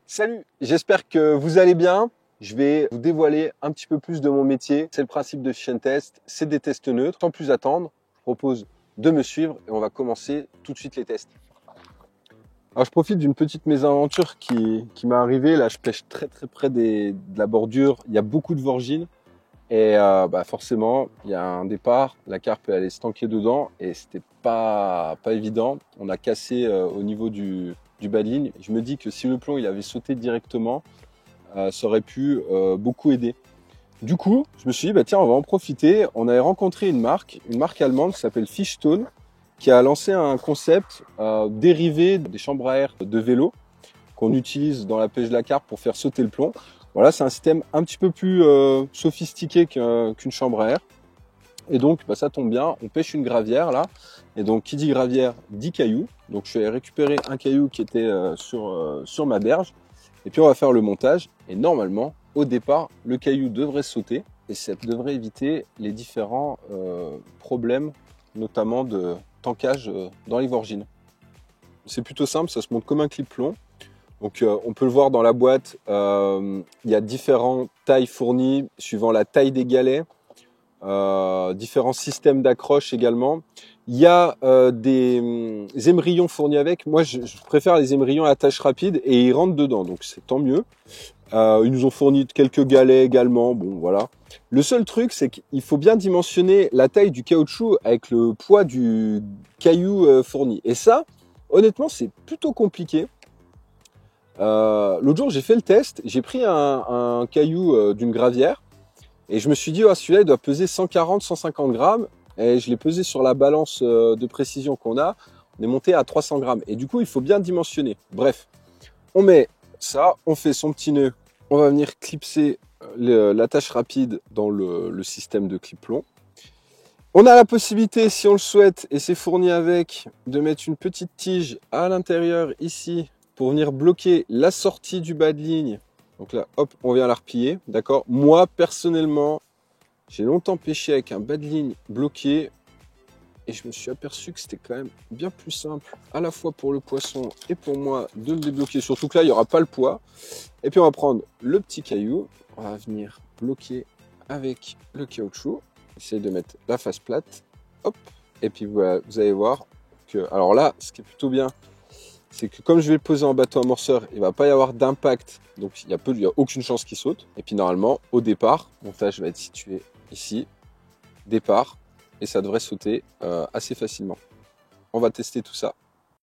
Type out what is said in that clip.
Salut, j'espère que vous allez bien. Je vais vous dévoiler un petit peu plus de mon métier. C'est le principe de Fish & Test, c'est des tests neutres. Sans plus attendre, je propose de me suivre et on va commencer tout de suite les tests. Alors je profite d'une petite mésaventure qui m'est arrivée. Là, je pêche très près de la bordure. Il y a beaucoup de vorgines et forcément, il y a un départ. La carpe elle allait se tanker dedans et c'était pas évident. On a cassé au niveau du bas de ligne. Je me dis que si le plomb il avait sauté directement, ça aurait pu beaucoup aider. Du coup, je me suis dit, bah, tiens, on va en profiter. On avait rencontré une marque allemande qui s'appelle Fishstone, qui a lancé un concept dérivé des chambres à air de vélo qu'on utilise dans la pêche de la carpe pour faire sauter le plomb. Voilà, c'est un système un petit peu plus sophistiqué qu'une chambre à air. Et donc, ça tombe bien, on pêche une gravière là. Et donc, qui dit gravière, dit caillou. Donc, je suis allé récupérer un caillou qui était sur ma berge. Et puis, on va faire le montage. Et normalement, au départ, le caillou devrait sauter. Et ça devrait éviter les différents problèmes, notamment de tankage dans les vorgines. C'est plutôt simple, ça se monte comme un clip plomb. Donc, on peut le voir dans la boîte. Il y a différentes tailles fournies suivant la taille des galets. Différents systèmes d'accroche également. Il y a des émerillons fournis avec. Moi, je préfère les émerillons à attache rapide et ils rentrent dedans, donc c'est tant mieux. Ils nous ont fourni quelques galets également. Bon, voilà. Le seul truc, c'est qu'il faut bien dimensionner la taille du caoutchouc avec le poids du caillou fourni. Et ça, honnêtement, c'est plutôt compliqué. L'autre jour, j'ai fait le test. J'ai pris un caillou d'une gravière. Et je me suis dit, oh, celui-là, il doit peser 140-150 grammes. Et je l'ai pesé sur la balance de précision qu'on a. On est monté à 300 grammes. Et du coup, il faut bien dimensionner. Bref, on met ça, on fait son petit nœud. On va venir clipser l'attache rapide dans le système de clip plomb. On a la possibilité, si on le souhaite, et c'est fourni avec, de mettre une petite tige à l'intérieur ici pour venir bloquer la sortie du bas de ligne. Donc là, hop, on vient la replier, d'accord? Moi, personnellement, j'ai longtemps pêché avec un bas de ligne bloqué et je me suis aperçu que c'était quand même bien plus simple, à la fois pour le poisson et pour moi, de le débloquer. Surtout que là, il n'y aura pas le poids. Et puis, on va prendre le petit caillou, on va venir bloquer avec le caoutchouc. Essayer de mettre la face plate, hop. Et puis, voilà, vous allez voir que, alors là, ce qui est plutôt bien, c'est que comme je vais le poser en bateau amorceur, il ne va pas y avoir d'impact, donc il n'y a aucune chance qu'il saute. Et puis normalement, au départ, mon montage va être situé ici, départ, et ça devrait sauter assez facilement. On va tester tout ça